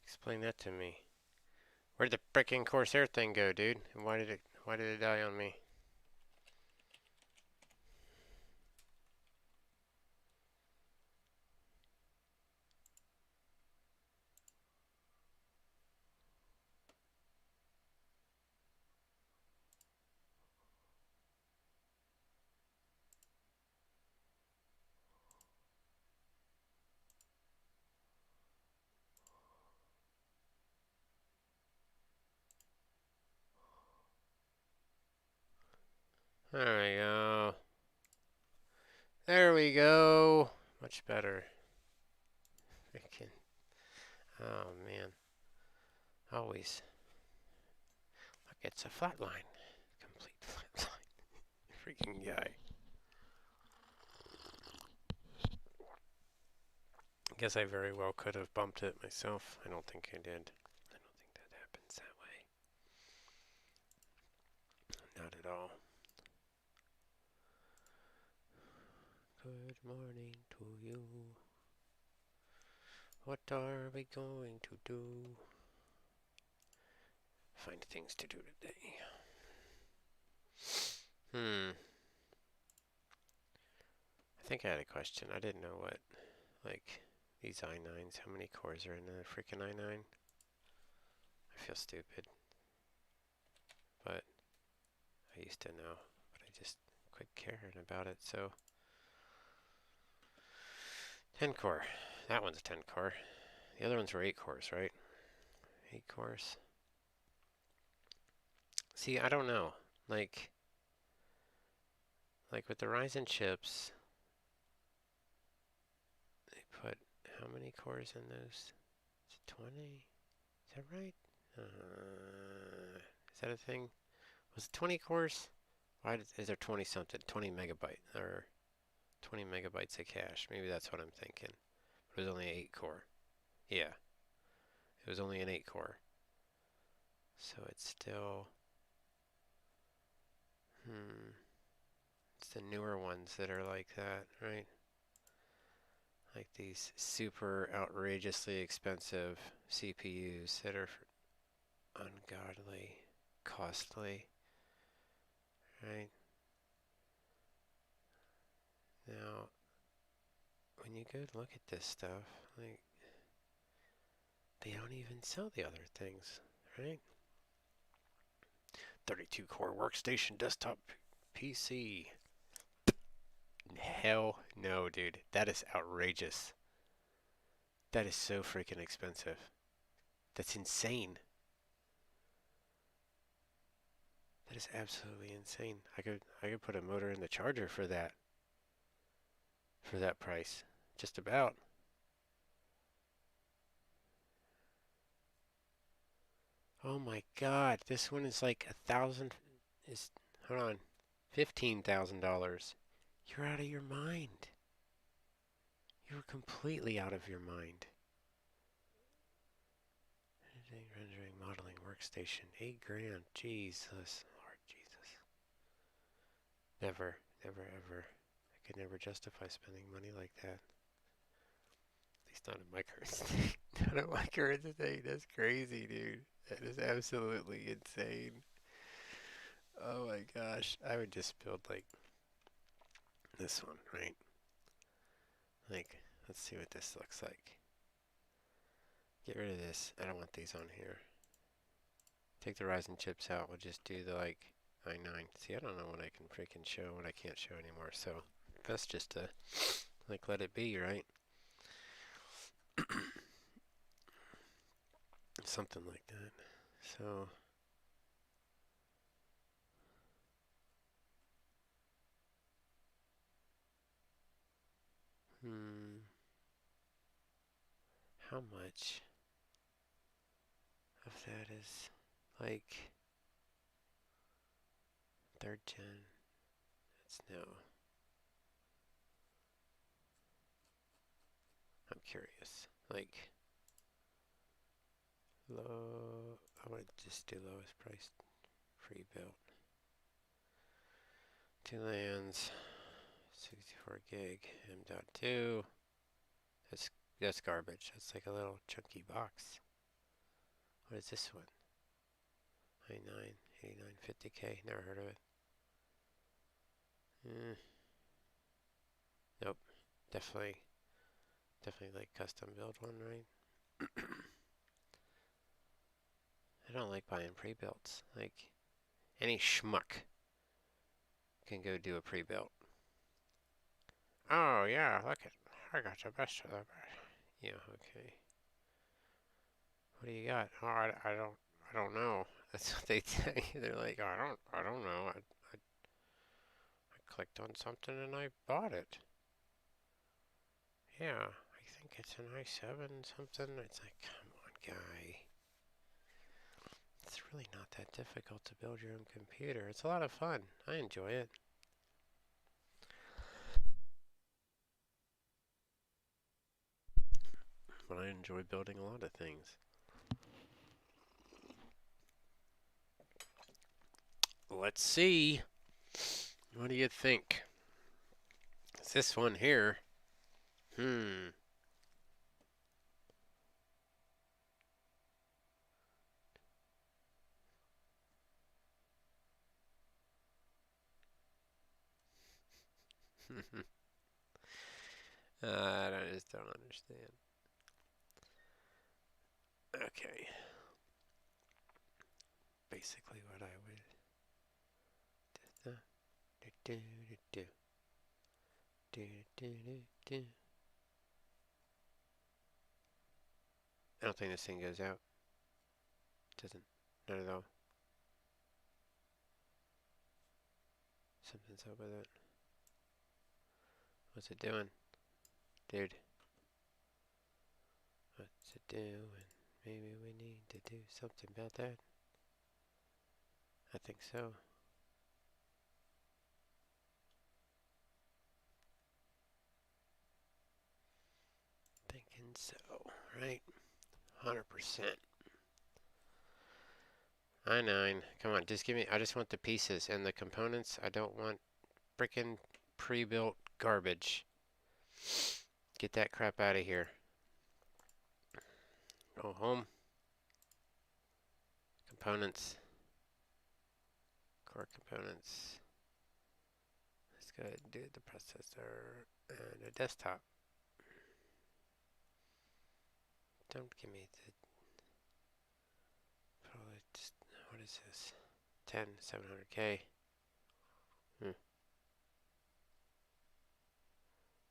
Explain that to me. Where'd the frickin' Corsair thing go, dude? And why did it die on me? There we go. There we go. Much better. Frickin'. Oh man. Always. Look, it's a flat line. Complete flat line. Freaking guy. I guess I very well could have bumped it myself. I don't think I did. I don't think that happens that way. Not at all. Good morning to you. What are we going to do? Find things to do today. I think I had a question. I didn't know what, like, these i9s, how many cores are in a freaking i9? I feel stupid. But I used to know. But I just quit caring about it, so. 10 core. That one's a 10 core. The other ones were 8 cores, right? 8 cores. See, I don't know. Like with the Ryzen chips, they put how many cores in those? Is it 20? Is that right? Is that a thing? Was it 20 cores? Is there 20 something? 20 megabyte or 20 megabytes of cache? Maybe that's what I'm thinking. But it was only 8 core. Yeah, it was only an 8 core. So it's still. It's the newer ones that are like that, right? Like these super outrageously expensive CPUs that are ungodly costly, right? Now, when you go look at this stuff, like, they don't even sell the other things, right? 32 core workstation desktop PC. Hell no, dude. That is outrageous. That is so freaking expensive. That's insane. That is absolutely insane. I could put a motor in the charger for that price. Just about. Oh my god, this one is like is hold on. $15,000. You're out of your mind. You're completely out of your mind. Rendering modeling workstation. 8 grand. Jesus. Lord Jesus. Never, never, ever. I could never justify spending money like that. At least not in my current state. Not in my current state. That's crazy, dude. That is absolutely insane. Oh my gosh. I would just build like this one, right? Like, let's see what this looks like. Get rid of this. I don't want these on here. Take the Ryzen chips out. We'll just do the like i9. See, I don't know what I can freaking show, what I can't show anymore. So best just to like let it be, right? Something like that. So how much of that is like third gen? It's no. I'm curious. Like low. I would just do lowest price pre-built. 2 lands, 64 gig, M.2. That's garbage. That's like a little chunky box. What is this one? 99, 89, 50K. Never heard of it. Nope. Definitely like custom build one, right? I don't like buying pre-builts. Like, any schmuck can go do a pre-built. Oh yeah, look at, I got the best of the best. Yeah, okay. What do you got? Oh, I don't know. That's what they tell you. They're like, I don't know. I clicked on something and I bought it. Yeah, I think it's an i7 something. It's like, come on, guy. It's really not that difficult to build your own computer. It's a lot of fun. I enjoy it. But I enjoy building a lot of things. Let's see. What do you think? It's this one here. Hmm. I just don't understand. Okay. Basically what I would I don't think this thing goes out. It doesn't. Not at all. Something's up with it. What's it doing? Dude. What's it doing? Maybe we need to do something about that. I think so. Thinking so, right? 100%. I9. Come on, just give me, I just want the pieces and the components. I don't want frickin' pre-built garbage. Get that crap out of here. Go home. Components. Core components. Let's go ahead and do the processor and a desktop. Don't give me the, probably just, what is this? 10, 700K.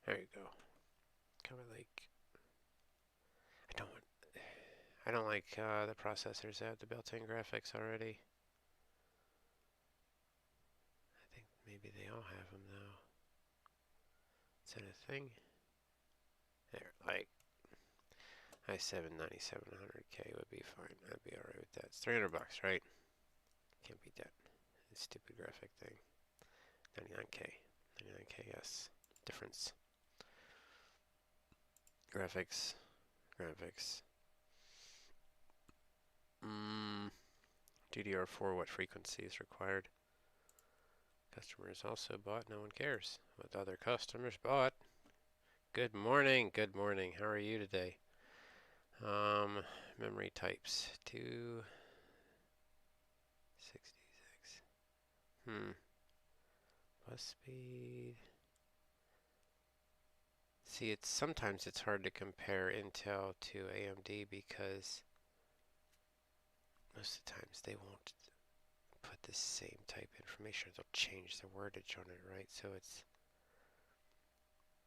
There you go. Kind of like, I don't like the processors that have the built-in graphics already. I think maybe they all have them though. Is that a thing? There, like i7 9700K would be fine. I'd be alright with that. It's 300 bucks, right? Can't beat that. This stupid graphic thing. 99K. 99K, yes. Difference. Graphics. Graphics. DDR4, what frequency is required? Customers also bought, no one cares what other customers bought. Good morning, good morning. How are you today? Memory types 266. Bus speed. See, sometimes it's hard to compare Intel to AMD because most of the times they won't put the same type information. They'll change the wordage on it, right? So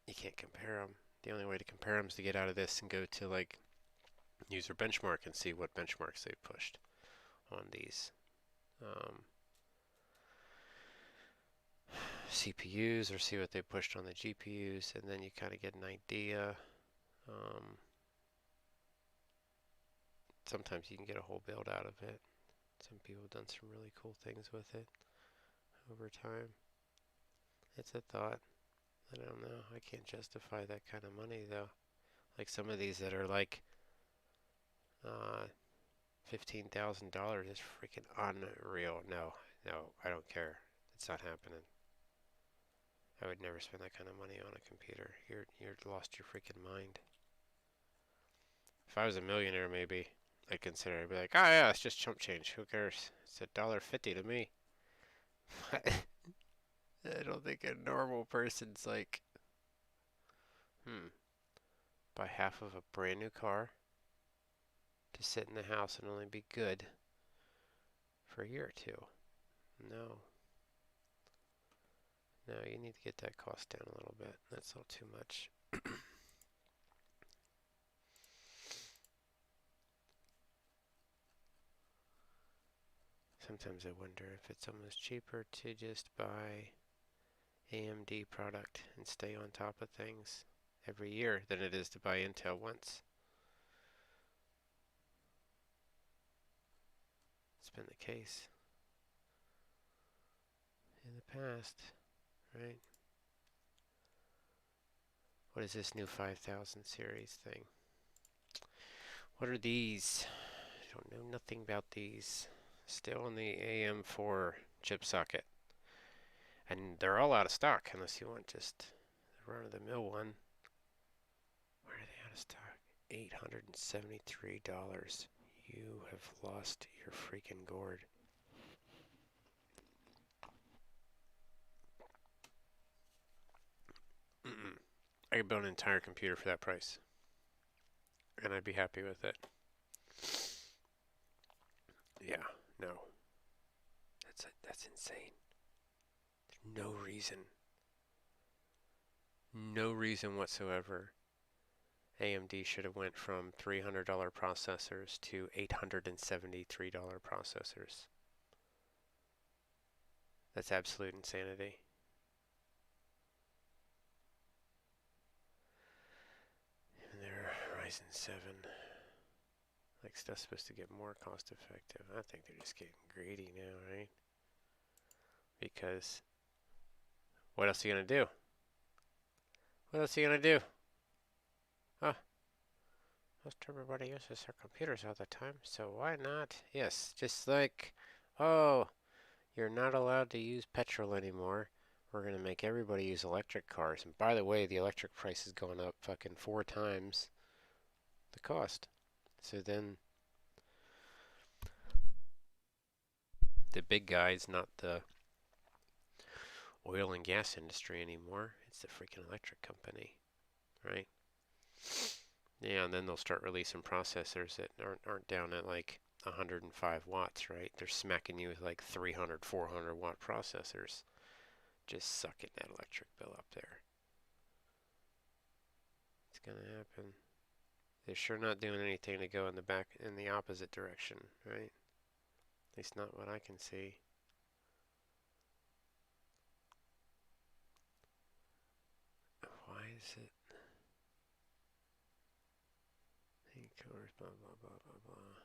you can't compare them. The only way to compare them is to get out of this and go to like user benchmark and see what benchmarks they've pushed on these CPUs, or see what they pushed on the GPUs, and then you kind of get an idea. Sometimes you can get a whole build out of it. Some people have done some really cool things with it over time. It's a thought. I don't know. I can't justify that kind of money though. Like some of these that are like $15,000 is freaking unreal. No, I don't care. It's not happening. I would never spend that kind of money on a computer. You're lost your freaking mind. If I was a millionaire, maybe I consider it. I'd be like, oh yeah, it's just chump change. Who cares? It's $1.50 to me. I don't think a normal person's like, buy half of a brand new car to sit in the house and only be good for a year or two. No. No, you need to get that cost down a little bit. That's all too much. Sometimes I wonder if it's almost cheaper to just buy AMD product and stay on top of things every year than it is to buy Intel once. It's been the case in the past, right? What is this new 5000 series thing? What are these? I don't know nothing about these. Still in the AM4 chip socket. And they're all out of stock unless you want just the run-of-the-mill one. Where are they out of stock? $873. You have lost your freaking gourd. I could build an entire computer for that price. And I'd be happy with it. Yeah, no. That's insane. There's no reason whatsoever AMD should have went from $300 processors to $873 processors. That's absolute insanity. And their Ryzen 7, like, stuff's supposed to get more cost effective. I think they're just getting greedy now, right? Because what else are you gonna do? What else are you gonna do? Oh, most everybody uses their computers all the time, so why not? Yes, just like, oh, you're not allowed to use petrol anymore. We're gonna make everybody use electric cars. And by the way, the electric price has gone up fucking 4 times the cost. So then the big guy's not the oil and gas industry anymore. It's the freaking electric company, right? Yeah, and then they'll start releasing processors that aren't down at like 105 watts, right? They're smacking you with like 300, 400 watt processors. Just sucking that electric bill up there. It's gonna happen. They're sure not doing anything to go in the opposite direction, right? At least not what I can see. Why is it? Colors, blah blah blah blah blah.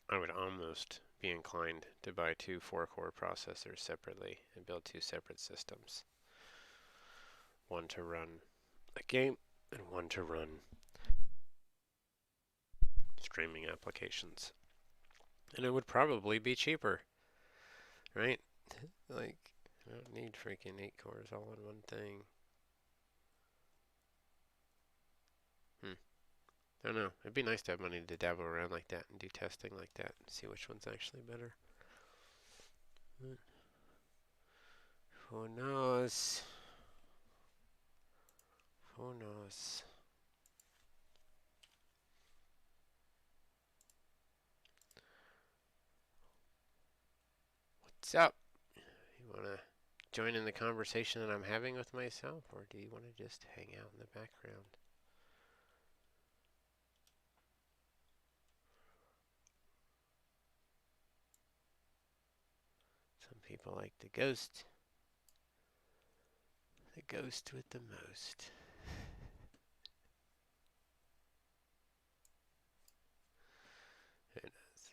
I would almost be inclined to buy 2 4-core processors separately and build 2 separate systems. One to run a game and one to run streaming applications. And it would probably be cheaper, right? Like, I don't need freaking 8 cores all in one thing. I don't know. It'd be nice to have money to dabble around like that and do testing like that and see which one's actually better. Who knows? Who knows? What's up? You want to join in the conversation that I'm having with myself, or do you want to just hang out in the background? Some people like the ghost. The ghost with the most. Who knows?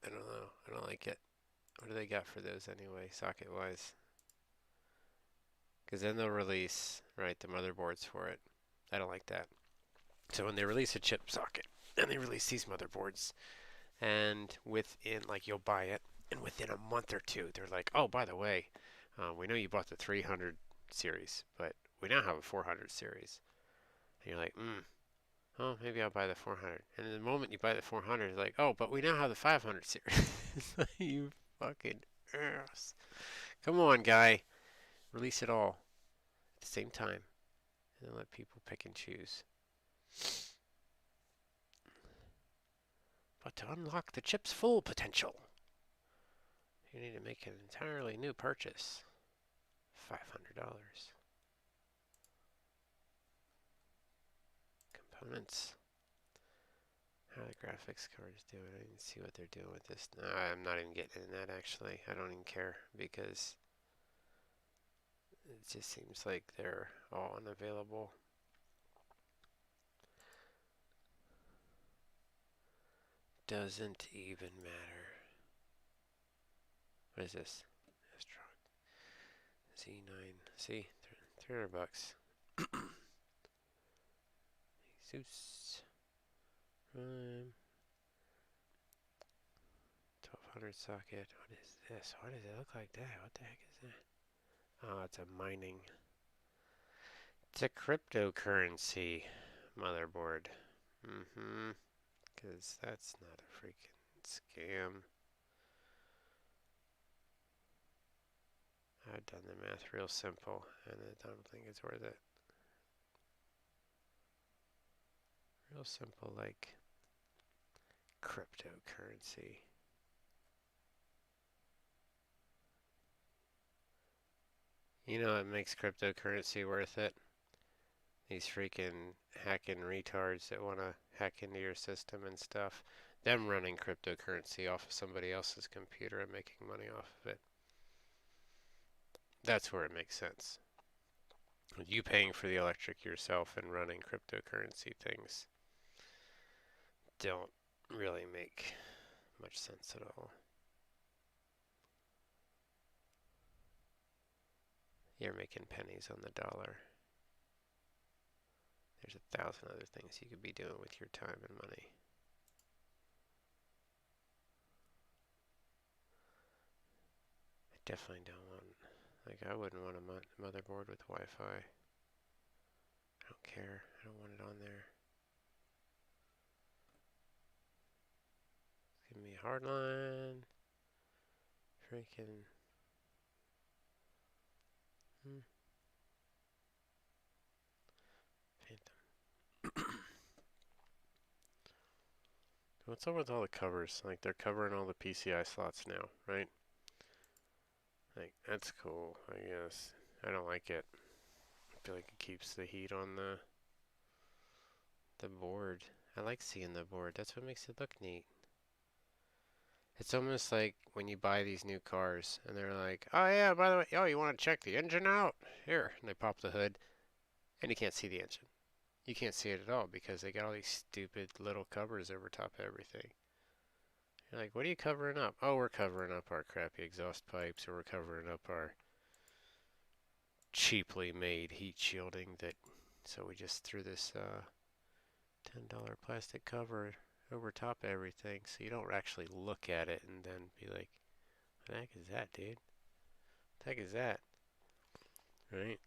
I don't know. I don't like it. What do they got for those anyway, socket-wise? Because then they'll release, right, the motherboards for it. I don't like that. So when they release a chip socket, and they release these motherboards, and within, like, you'll buy it, and within a month or two, they're like, oh, by the way, we know you bought the 300 series, but we now have a 400 series. And you're like, oh, maybe I'll buy the 400. And the moment you buy the 400, it's like, oh, but we now have the 500 series. It's like, you fucking ass. Come on, guy. Release it all at the same time. And then let people pick and choose. But to unlock the chip's full potential, you need to make an entirely new purchase. $500. Components. How are the graphics cards doing? I didn't see what they're doing with this. No, I'm not even getting in that actually. I don't even care because it just seems like they're all unavailable. Doesn't even matter. What is this? Z9. See? $300. Zeus. 1200 socket. What is this? Why does it look like that? What the heck is that? Oh, it's a mining. It's a cryptocurrency motherboard. Because that's not a freaking scam. I've done the math real simple, and I don't think it's worth it. Real simple, like cryptocurrency. You know what makes cryptocurrency worth it? These freaking hacking retards that want to hack into your system and stuff. Them running cryptocurrency off of somebody else's computer and making money off of it. That's where it makes sense. You paying for the electric yourself and running cryptocurrency things don't really make much sense at all. You're making pennies on the dollar. There's 1,000 other things you could be doing with your time and money. I definitely don't want, like, I wouldn't want a motherboard with Wi-Fi. I don't care. I don't want it on there. Give me hardline. Freaking. Phantom. What's up with all the covers? Like, they're covering all the PCI slots now, right? Like, that's cool, I guess. I don't like it. I feel like it keeps the heat on the board. I like seeing the board. That's what makes it look neat. It's almost like when you buy these new cars and they're like, oh yeah, by the way, oh, you want to check the engine out? Here. And they pop the hood and you can't see the engine. You can't see it at all because they got all these stupid little covers over top of everything. You're like, what are you covering up? Oh, we're covering up our crappy exhaust pipes, or we're covering up our cheaply made heat shielding that, so we just threw this $10 plastic cover over top of everything so you don't actually look at it and then be like, what the heck is that, dude? What the heck is that? Right?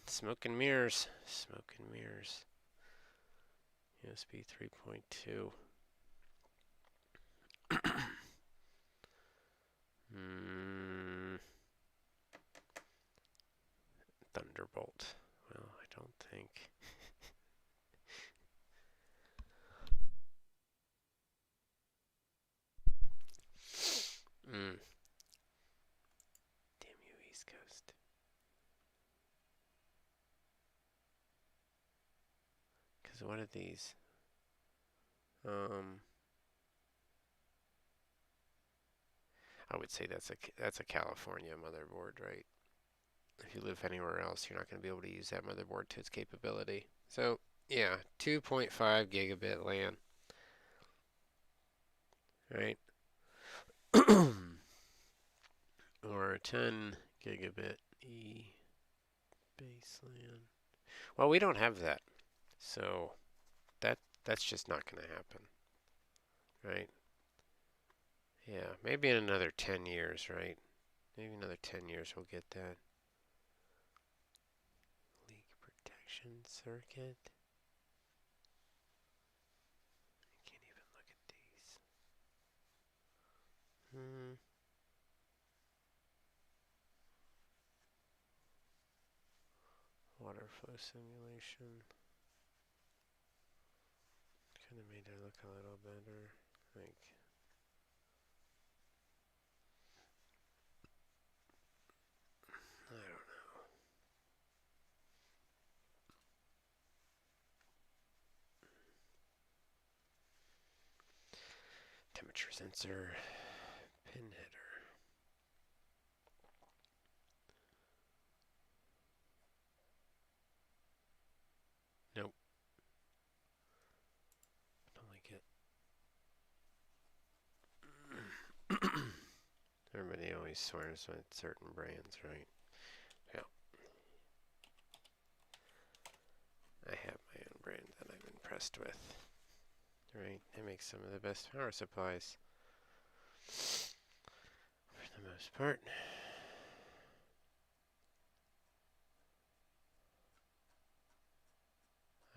Smoke and mirrors. Smoke and mirrors. USB 3.2. Thunderbolt. Well, I don't think. Damn you, East Coast. Because one of these, I would say that's a California motherboard, right? If you live anywhere else, you're not going to be able to use that motherboard to its capability. So, yeah, 2.5 gigabit LAN, right? Or 10 gigabit base LAN. Well, we don't have that, so that's just not going to happen, right? Yeah, maybe in another 10 years, right? Maybe another 10 years we'll get that. Leak protection circuit. airflow simulation. Kind of made it look a little better. Like, I don't know. Temperature sensor, pin header. Nope. Don't like it. Everybody always swears at certain brands, right? Yeah. I have my own brand that I'm impressed with. Right? They make some of the best power supplies. For the most part.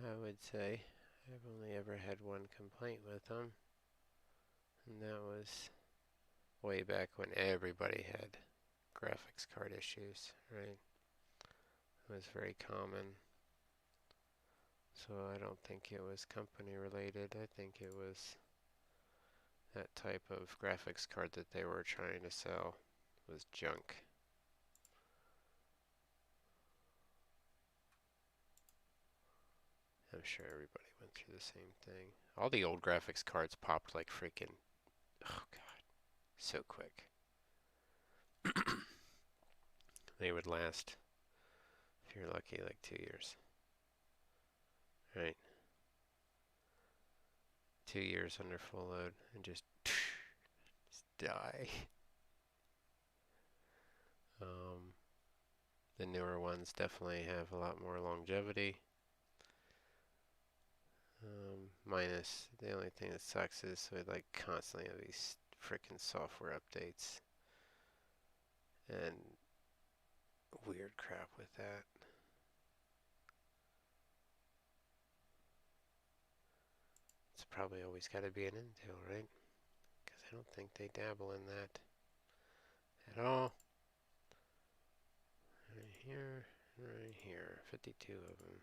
I would say I've only ever had one complaint with them. And that was way back when everybody had graphics card issues, right? It was very common. So I don't think it was company related. I think it was that type of graphics card that they were trying to sell was junk. I'm sure everybody went through the same thing. All the old graphics cards popped like freaking, oh god, so quick. They would last, if you're lucky, like 2 years. Right? 2 years under full load and just die. The newer ones definitely have a lot more longevity. Minus the only thing that sucks is we like constantly have these freaking software updates and weird crap with that. It's probably always got to be an Intel, right? Because I don't think they dabble in that at all. Right here, 52 of them.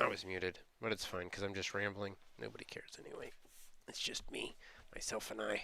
I was muted, but it's fine because I'm just rambling. Nobody cares anyway. It's just me, myself, and I.